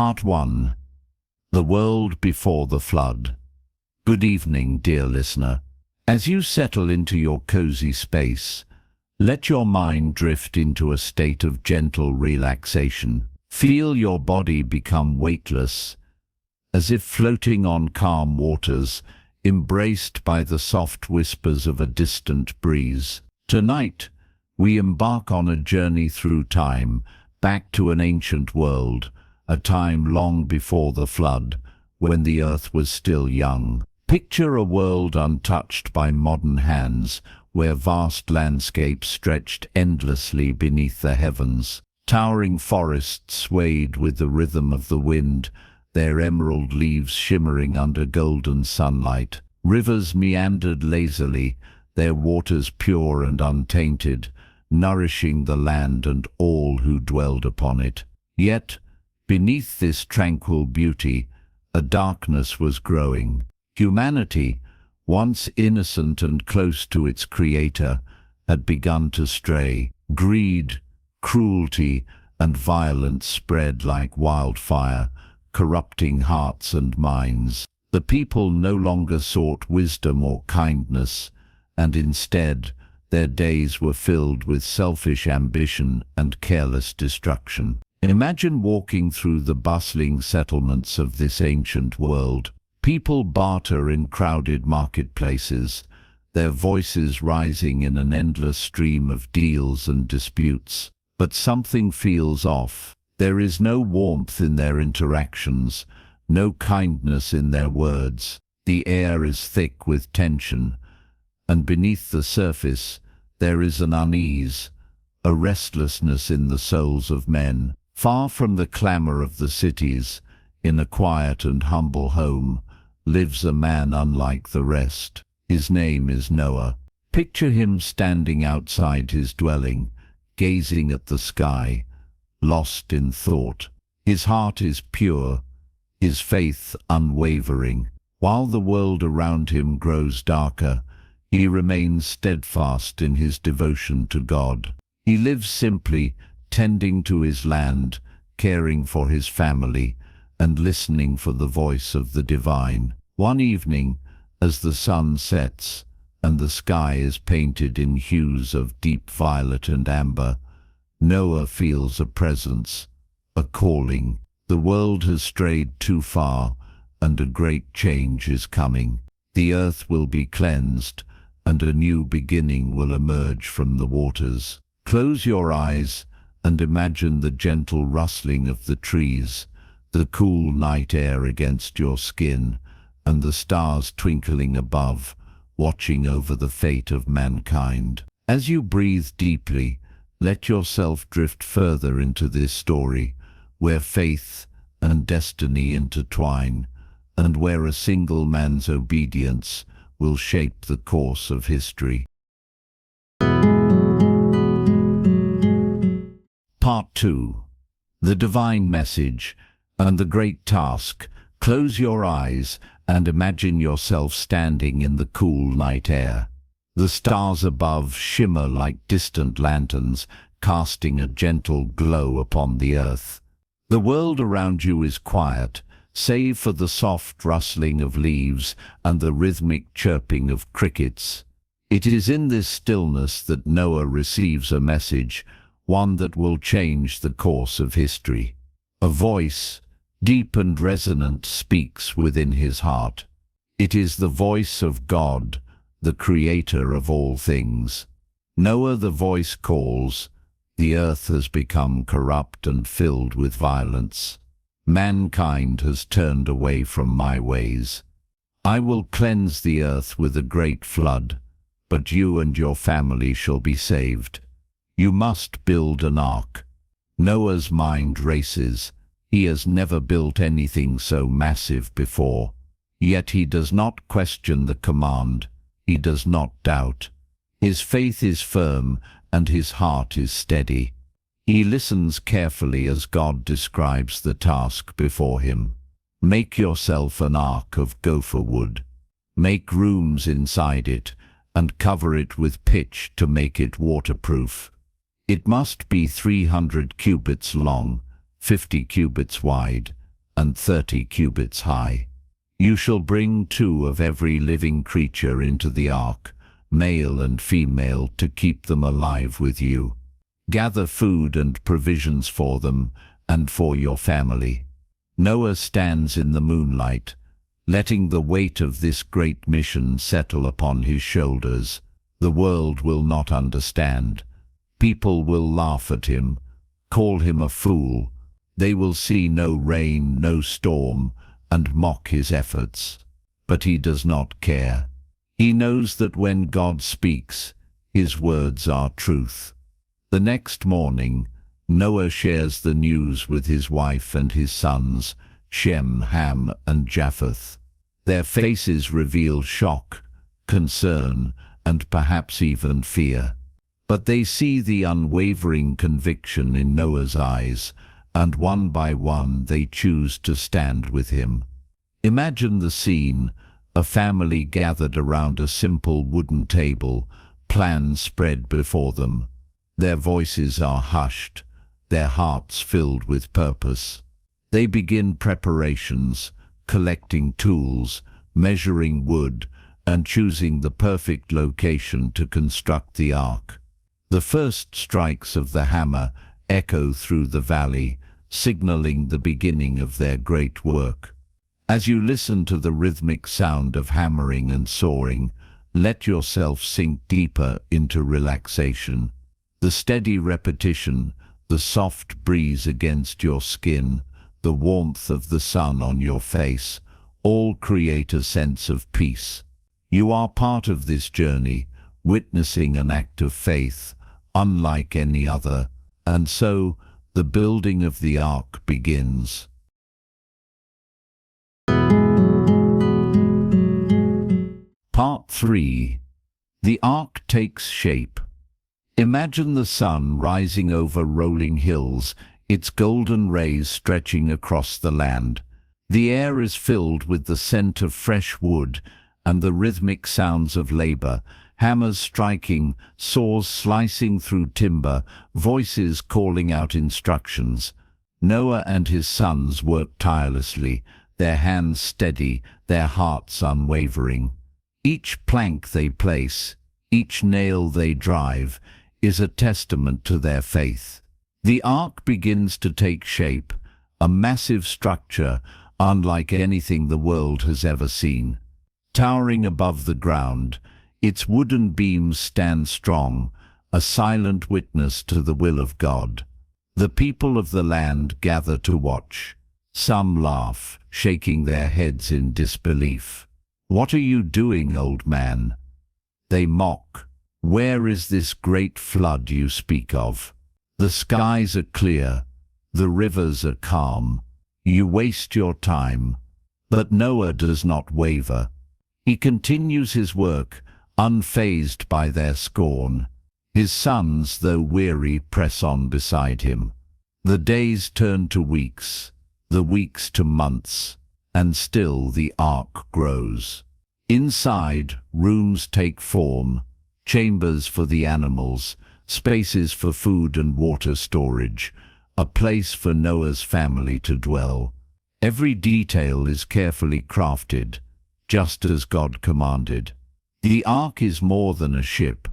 Part 1. The World Before the Flood. Good evening, dear listener. As you settle into your cozy space, let your mind drift into a state of gentle relaxation. Feel your body become weightless, as if floating on calm waters, embraced by the soft whispers of a distant breeze. Tonight, we embark on a journey through time, back to an ancient world, a time long before the flood, when the earth was still young. Picture a world untouched by modern hands, where vast landscapes stretched endlessly beneath the heavens. Towering forests swayed with the rhythm of the wind, their emerald leaves shimmering under golden sunlight. Rivers meandered lazily, their waters pure and untainted, nourishing the land and all who dwelled upon it. Yet, beneath this tranquil beauty, a darkness was growing. Humanity, once innocent and close to its Creator, had begun to stray. Greed, cruelty, and violence spread like wildfire, corrupting hearts and minds. The people no longer sought wisdom or kindness, and instead, their days were filled with selfish ambition and careless destruction. Imagine walking through the bustling settlements of this ancient world. People barter in crowded marketplaces, their voices rising in an endless stream of deals and disputes. But something feels off. There is no warmth in their interactions, no kindness in their words. The air is thick with tension, and beneath the surface there is an unease, a restlessness in the souls of men. Far from the clamor of the cities, in a quiet and humble home, lives a man unlike the rest. His name is Noah. Picture him standing outside his dwelling, gazing at the sky, lost in thought. His heart is pure, his faith unwavering. While the world around him grows darker, he remains steadfast in his devotion to God. He lives simply, tending to his land, caring for his family, and listening for the voice of the divine. One evening, as the sun sets and the sky is painted in hues of deep violet and amber, Noah feels a presence, a calling. The world has strayed too far, and a great change is coming. The earth will be cleansed, and a new beginning will emerge from the waters. Close your eyes and imagine the gentle rustling of the trees, the cool night air against your skin, and the stars twinkling above, watching over the fate of mankind. As you breathe deeply, let yourself drift further into this story, where faith and destiny intertwine, and where a single man's obedience will shape the course of history. Part 2. The Divine Message and the Great Task. Close your eyes and imagine yourself standing in the cool night air. The stars above shimmer like distant lanterns, casting a gentle glow upon the earth. The world around you is quiet, save for the soft rustling of leaves and the rhythmic chirping of crickets. It is in this stillness that Noah receives a message, one that will change the course of history. A voice, deep and resonant, speaks within his heart. It is the voice of God, the Creator of all things. Noah, the voice calls, "The earth has become corrupt and filled with violence. Mankind has turned away from my ways. I will cleanse the earth with a great flood, but you and your family shall be saved. You must build an ark." Noah's mind races. He has never built anything so massive before. Yet he does not question the command. He does not doubt. His faith is firm and his heart is steady. He listens carefully as God describes the task before him. Make yourself an ark of gopher wood. Make rooms inside it and cover it with pitch to make it waterproof. It must be 300 cubits long, 50 cubits wide, and 30 cubits high. You shall bring 2 of every living creature into the ark, male and female, to keep them alive with you. Gather food and provisions for them and for your family. Noah stands in the moonlight, letting the weight of this great mission settle upon his shoulders. The world will not understand. People will laugh at him, call him a fool. They will see no rain, no storm, and mock his efforts. But he does not care. He knows that when God speaks, his words are truth. The next morning, Noah shares the news with his wife and his sons, Shem, Ham, and Japheth. Their faces reveal shock, concern, and perhaps even fear. But they see the unwavering conviction in Noah's eyes, and one by one they choose to stand with him. Imagine the scene: a family gathered around a simple wooden table, plans spread before them. Their voices are hushed, their hearts filled with purpose. They begin preparations, collecting tools, measuring wood, and choosing the perfect location to construct the ark. The first strikes of the hammer echo through the valley, signaling the beginning of their great work. As you listen to the rhythmic sound of hammering and sawing, let yourself sink deeper into relaxation. The steady repetition, the soft breeze against your skin, the warmth of the sun on your face, all create a sense of peace. You are part of this journey, witnessing an act of faith, unlike any other, and so the building of the ark begins. Part 3. The ark takes shape. Imagine the sun rising over rolling hills, its golden rays stretching across the land. The air is filled with the scent of fresh wood and the rhythmic sounds of labor, hammers striking, saws slicing through timber, voices calling out instructions. Noah and his sons work tirelessly, their hands steady, their hearts unwavering. Each plank they place, each nail they drive, is a testament to their faith. The ark begins to take shape, a massive structure unlike anything the world has ever seen. Towering above the ground, its wooden beams stand strong, a silent witness to the will of God. The people of the land gather to watch. Some laugh, shaking their heads in disbelief. "What are you doing, old man?" They mock. "Where is this great flood you speak of? The skies are clear, the rivers are calm. You waste your time." But Noah does not waver. He continues his work, unfazed by their scorn. His sons, though weary, press on beside him. The days turn to weeks, the weeks to months, and still the ark grows. Inside, rooms take form, chambers for the animals, spaces for food and water storage, a place for Noah's family to dwell. Every detail is carefully crafted, just as God commanded. The ark is more than a ship.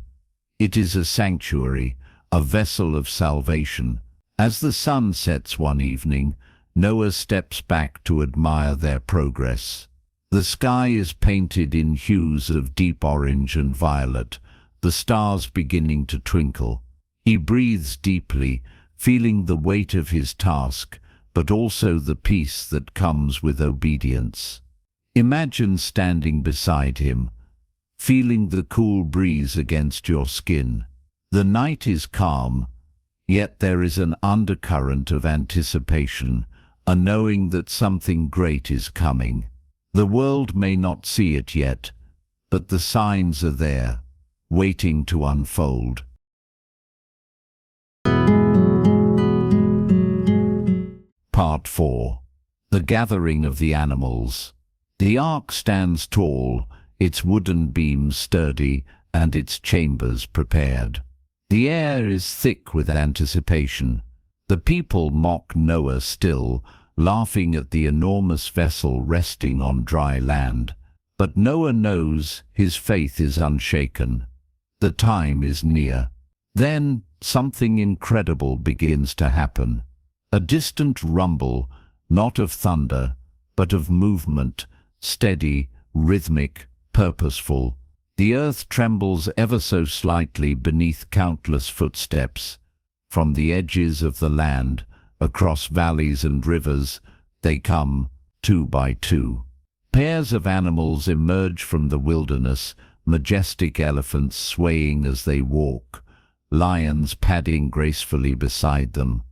It is a sanctuary, a vessel of salvation. As the sun sets one evening, Noah steps back to admire their progress. The sky is painted in hues of deep orange and violet, the stars beginning to twinkle. He breathes deeply, feeling the weight of his task, but also the peace that comes with obedience. Imagine standing beside him, feeling the cool breeze against your skin. The night is calm, yet there is an undercurrent of anticipation, a knowing that something great is coming. The world may not see it yet, but the signs are there, waiting to unfold. Part 4. The gathering of the animals. The ark stands tall, its wooden beams sturdy, and its chambers prepared. The air is thick with anticipation. The people mock Noah still, laughing at the enormous vessel resting on dry land. But Noah knows his faith is unshaken. The time is near. Then something incredible begins to happen. A distant rumble, not of thunder, but of movement, steady, rhythmic, purposeful. The earth trembles ever so slightly beneath countless footsteps. From the edges of the land, across valleys and rivers, they come, two by two. Pairs of animals emerge from the wilderness, majestic elephants swaying as they walk, lions padding gracefully beside them.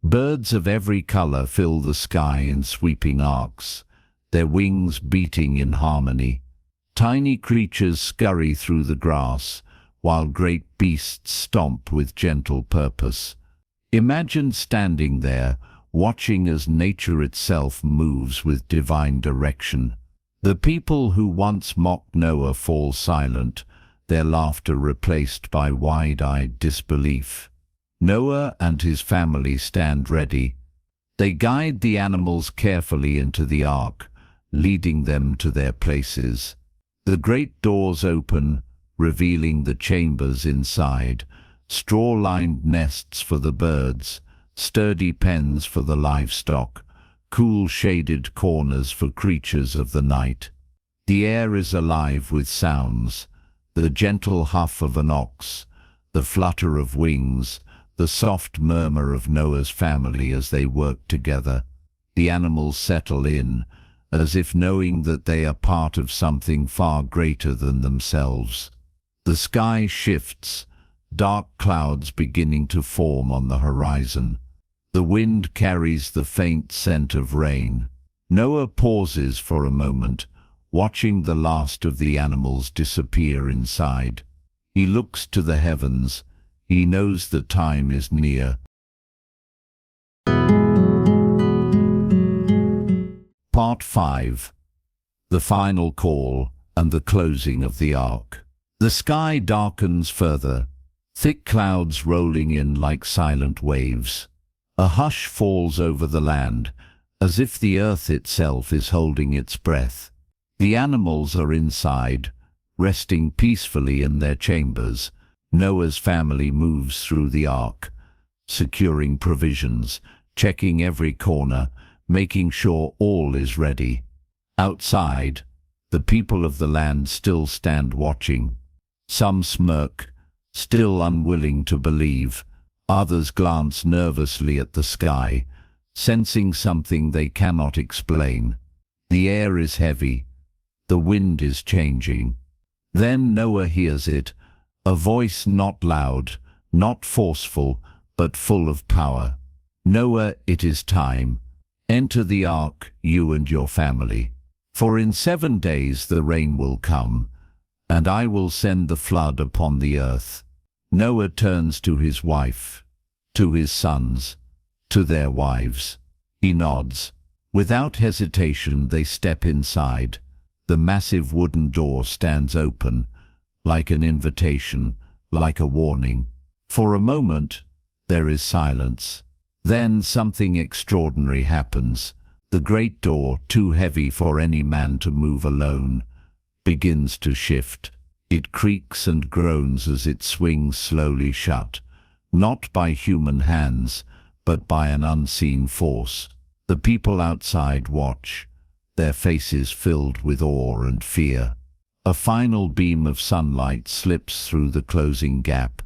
Birds of every color fill the sky in sweeping arcs, their wings beating in harmony. Tiny creatures scurry through the grass, while great beasts stomp with gentle purpose. Imagine standing there, watching as nature itself moves with divine direction. The people who once mocked Noah fall silent, their laughter replaced by wide-eyed disbelief. Noah and his family stand ready. They guide the animals carefully into the ark, leading them to their places. The great doors open, revealing the chambers inside, straw-lined nests for the birds, sturdy pens for the livestock, cool shaded corners for creatures of the night. The air is alive with sounds, the gentle huff of an ox, the flutter of wings, the soft murmur of Noah's family as they work together. The animals settle in, as if knowing that they are part of something far greater than themselves. The sky shifts, dark clouds beginning to form on the horizon. The wind carries the faint scent of rain. Noah pauses for a moment, watching the last of the animals disappear inside. He looks to the heavens. He knows the time is near. Part 5. The final call and the closing of the ark. The sky darkens further, thick clouds rolling in like silent waves. A hush falls over the land, as if the earth itself is holding its breath. The animals are inside, resting peacefully in their chambers. Noah's family moves through the ark, securing provisions, checking every corner, making sure all is ready. Outside, the people of the land still stand watching. Some smirk, still unwilling to believe. Others glance nervously at the sky, sensing something they cannot explain. The air is heavy. The wind is changing. Then Noah hears it, a voice not loud, not forceful, but full of power. Noah, it is time. Enter the ark, you and your family. For in 7 days the rain will come, and I will send the flood upon the earth. Noah turns to his wife, to his sons, to their wives. He nods. Without hesitation they step inside. The massive wooden door stands open, like an invitation, like a warning. For a moment, there is silence. Then something extraordinary happens. The great door, too heavy for any man to move alone, begins to shift. It creaks and groans as it swings slowly shut, not by human hands, but by an unseen force. The people outside watch, their faces filled with awe and fear. A final beam of sunlight slips through the closing gap,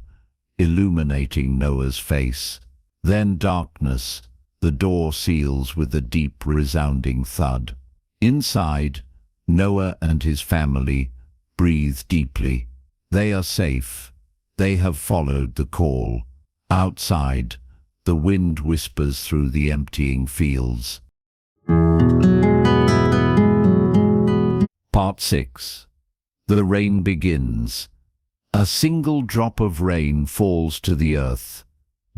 illuminating Noah's face. Then darkness. The door seals with a deep, resounding thud. Inside, Noah and his family breathe deeply. They are safe. They have followed the call. Outside, the wind whispers through the emptying fields. Part 6. The rain begins. A single drop of rain falls to the earth,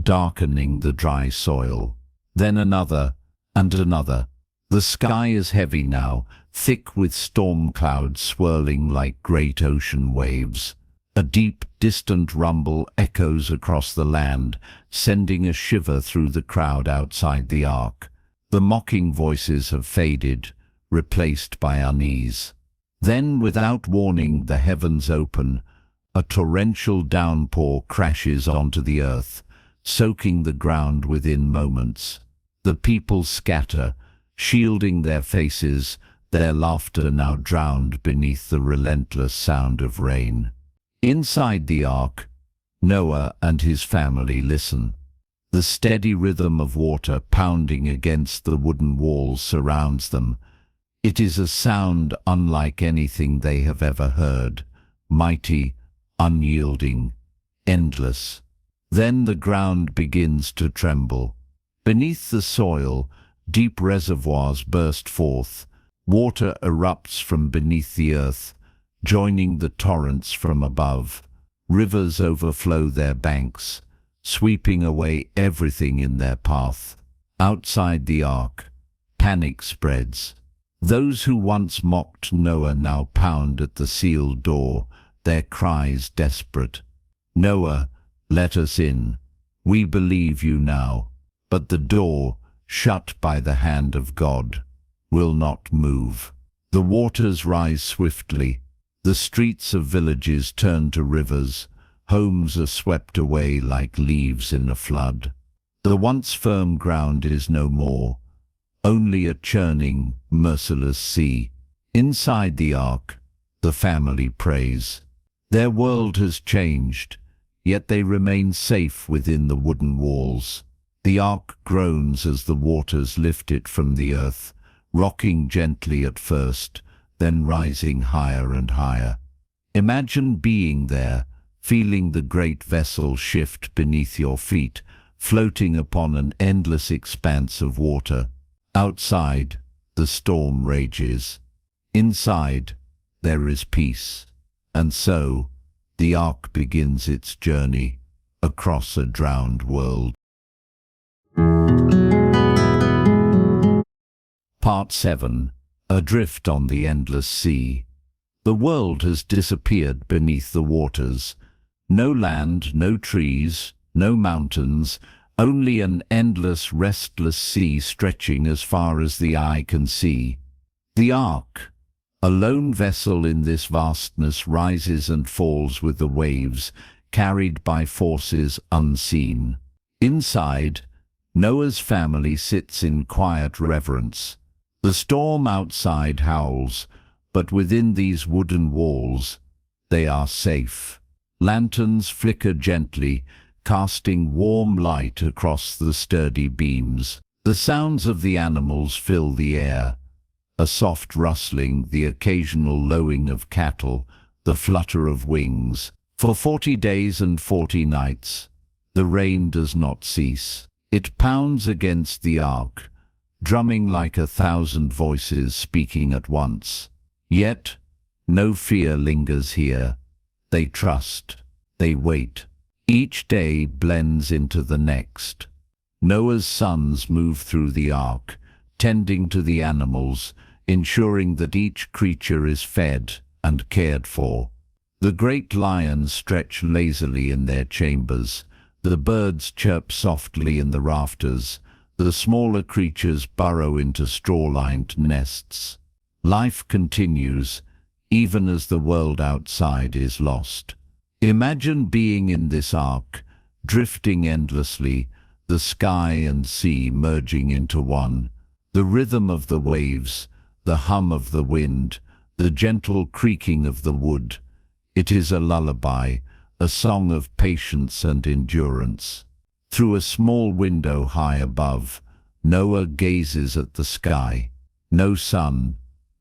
darkening the dry soil. Then another, and another. The sky is heavy now, thick with storm clouds swirling like great ocean waves. A deep, distant rumble echoes across the land, sending a shiver through the crowd outside the ark. The mocking voices have faded, replaced by unease. Then, without warning, the heavens open. A torrential downpour crashes onto the earth, soaking the ground within moments. The people scatter, shielding their faces, their laughter now drowned beneath the relentless sound of rain. Inside the ark, Noah and his family listen. The steady rhythm of water pounding against the wooden walls surrounds them. It is a sound unlike anything they have ever heard, mighty, unyielding, endless. Then the ground begins to tremble. Beneath the soil, deep reservoirs burst forth. Water erupts from beneath the earth, joining the torrents from above. Rivers overflow their banks, sweeping away everything in their path. Outside the ark, panic spreads. Those who once mocked Noah now pound at the sealed door, their cries desperate. "Noah, let us in. We believe you now." But the door, shut by the hand of God, will not move. The waters rise swiftly. The streets of villages turn to rivers. Homes are swept away like leaves in a flood. The once firm ground is no more, only a churning, merciless sea. Inside the ark, the family prays. Their world has changed, yet they remain safe within the wooden walls. The ark groans as the waters lift it from the earth, rocking gently at first, then rising higher and higher. Imagine being there, feeling the great vessel shift beneath your feet, floating upon an endless expanse of water. Outside, the storm rages. Inside, there is peace. And so, the ark begins its journey across a drowned world. Part 7. Adrift on the endless sea. The world has disappeared beneath the waters. No land, no trees, no mountains, only an endless, restless sea stretching as far as the eye can see. The ark, a lone vessel in this vastness, rises and falls with the waves, carried by forces unseen. Inside, Noah's family sits in quiet reverence. The storm outside howls, but within these wooden walls, they are safe. Lanterns flicker gently, casting warm light across the sturdy beams. The sounds of the animals fill the air. A soft rustling, the occasional lowing of cattle, the flutter of wings. For 40 days and 40 nights, the rain does not cease. It pounds against the ark, drumming like 1,000 voices speaking at once. Yet, no fear lingers here. They trust. They wait. Each day blends into the next. Noah's sons move through the ark, tending to the animals, ensuring that each creature is fed and cared for. The great lions stretch lazily in their chambers. The birds chirp softly in the rafters. The smaller creatures burrow into straw-lined nests. Life continues, even as the world outside is lost. Imagine being in this ark, drifting endlessly, the sky and sea merging into one. The rhythm of the waves, the hum of the wind, the gentle creaking of the wood. It is a lullaby, a song of patience and endurance. Through a small window high above, Noah gazes at the sky. No sun,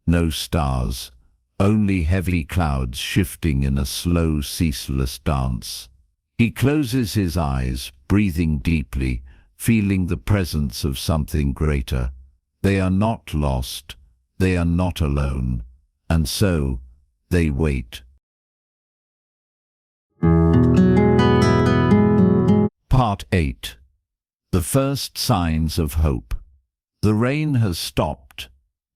no stars, only heavy clouds shifting in a slow, ceaseless dance. He closes his eyes, breathing deeply, feeling the presence of something greater. They are not lost, they are not alone, and so they wait. Part 8. The first signs of hope. The rain has stopped.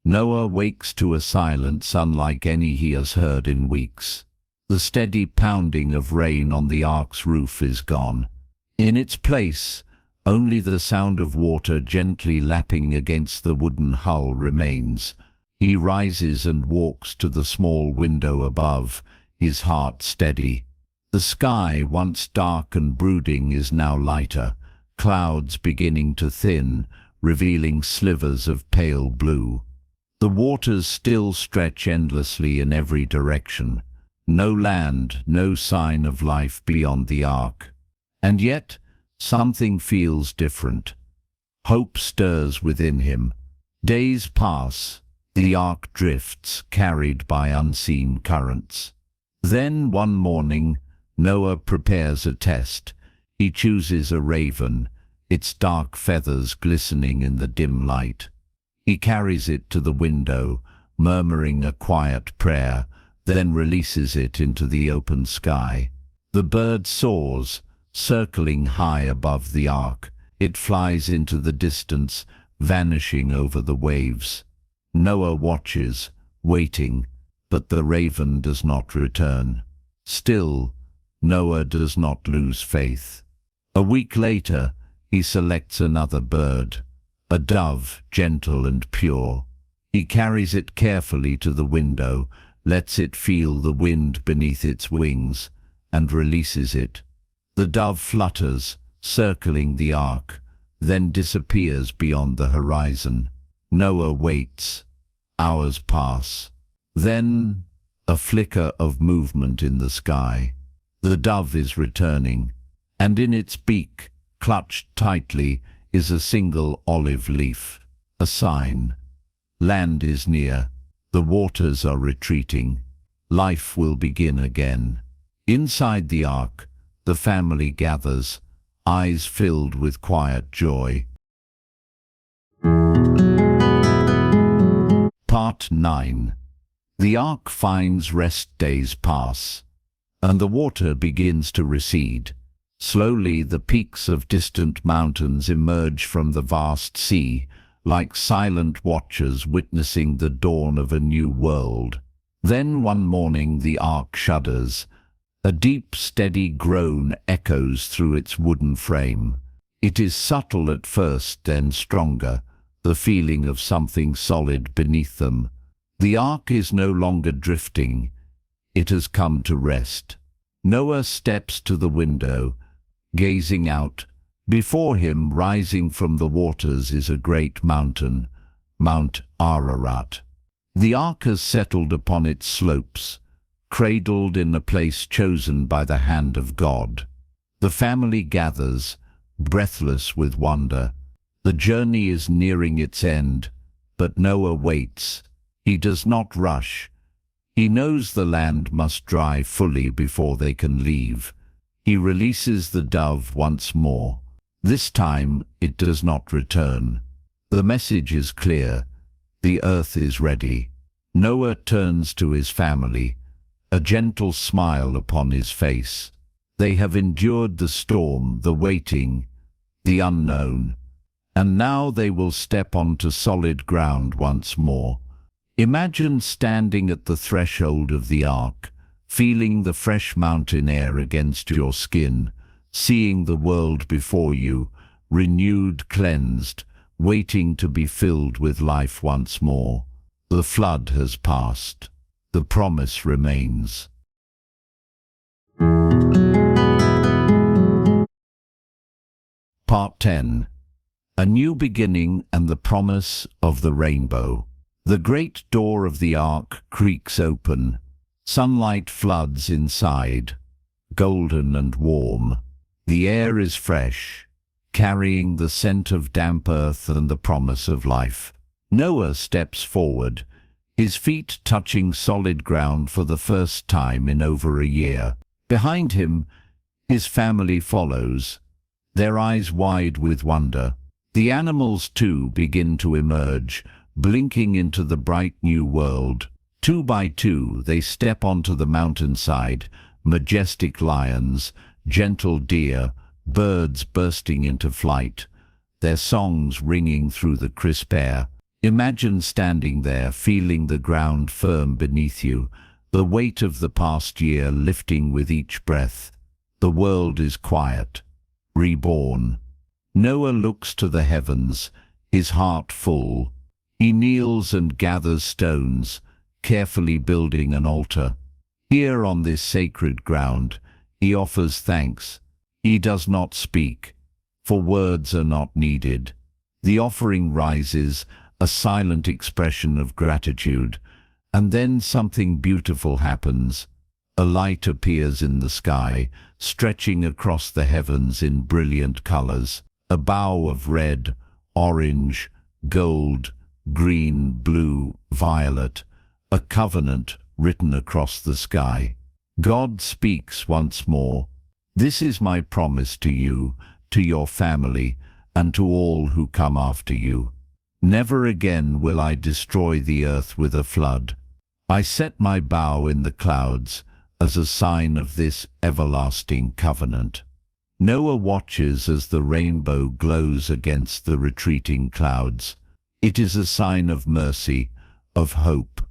Noah wakes to a silence unlike any he has heard in weeks. The steady pounding of rain on the ark's roof is gone. In its place, Only the sound of water gently lapping against the wooden hull remains. He rises and walks to the small window above, his heart steady. The sky, once dark and brooding, is now lighter, clouds beginning to thin, revealing slivers of pale blue. The waters still stretch endlessly in every direction. No land, no sign of life beyond the ark. And yet, something feels different. Hope stirs within him. Days pass. The ark drifts, carried by unseen currents. Then, one morning, Noah prepares a test. He chooses a raven, its dark feathers glistening in the dim light. He carries it to the window, murmuring a quiet prayer, then releases it into the open sky. The bird soars, circling high above the ark. It flies into the distance, vanishing over the waves. Noah watches, waiting, but the raven does not return. Still, Noah does not lose faith. A week later, he selects another bird, a dove, gentle and pure. He carries it carefully to the window, lets it feel the wind beneath its wings, and releases it. The dove flutters, circling the ark, then disappears beyond the horizon. Noah waits. Hours pass. Then, a flicker of movement in the sky. The dove is returning, and in its beak, clutched tightly, is a single olive leaf, a sign. Land is near. The waters are retreating. Life will begin again. Inside the ark, the family gathers, eyes filled with quiet joy. Part 9. The ark finds rest. Days pass, and the water begins to recede. Slowly the peaks of distant mountains emerge from the vast sea, like silent watchers witnessing the dawn of a new world. Then one morning the ark shudders. A deep, steady groan echoes through its wooden frame. It is subtle at first, then stronger, the feeling of something solid beneath them. The ark is no longer drifting. It has come to rest. Noah steps to the window, gazing out. Before him, rising from the waters, is a great mountain, Mount Ararat. The ark has settled upon its slopes, cradled in a place chosen by the hand of God. The family gathers, breathless with wonder. The journey is nearing its end, but Noah waits. He does not rush. He knows the land must dry fully before they can leave. He releases the dove once more. This time it does not return. The message is clear. The earth is ready. Noah turns to his family, a gentle smile upon his face. They have endured the storm, the waiting, the unknown, and now they will step onto solid ground once more. Imagine standing at the threshold of the ark, feeling the fresh mountain air against your skin, seeing the world before you, renewed, cleansed, waiting to be filled with life once more. The flood has passed. The promise remains. Part 10. A new beginning and the promise of the rainbow. The great door of the ark creaks open. Sunlight floods inside, golden and warm. The air is fresh, carrying the scent of damp earth and the promise of life. Noah steps forward, his feet touching solid ground for the first time in over a year. Behind him, his family follows, their eyes wide with wonder. The animals too begin to emerge, blinking into the bright new world. Two by two they step onto the mountainside, majestic lions, gentle deer, birds bursting into flight, their songs ringing through the crisp air. Imagine standing there, feeling the ground firm beneath you, the weight of the past year lifting with each breath. The world is quiet, reborn. Noah looks to the heavens, his heart full. He kneels and gathers stones, carefully building an altar. Here on this sacred ground, he offers thanks. He does not speak, for words are not needed. The offering rises, a silent expression of gratitude, and then something beautiful happens. A light appears in the sky, stretching across the heavens in brilliant colors. A bow of red, orange, gold, green, blue, violet, a covenant written across the sky. God speaks once more. This is my promise to you, to your family, and to all who come after you. Never again will I destroy the earth with a flood. I set my bow in the clouds as a sign of this everlasting covenant. Noah watches as the rainbow glows against the retreating clouds. It is a sign of mercy, of hope,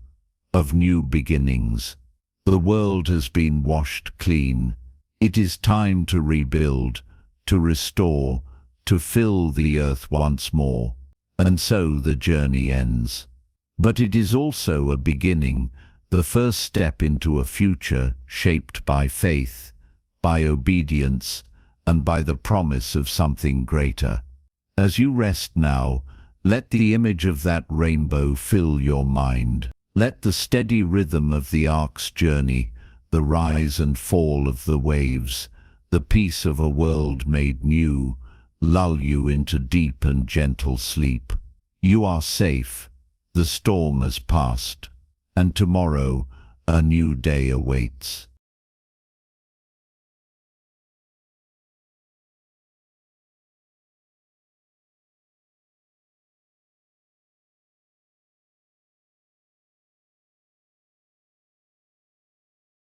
of new beginnings. The world has been washed clean. It is time to rebuild, to restore, to fill the earth once more. And so the journey ends. But it is also a beginning, the first step into a future shaped by faith, by obedience, and by the promise of something greater. As you rest now, let the image of that rainbow fill your mind. Let the steady rhythm of the ark's journey, the rise and fall of the waves, the peace of a world made new, lull you into deep and gentle sleep. You are safe, the storm has passed, and tomorrow a new day awaits.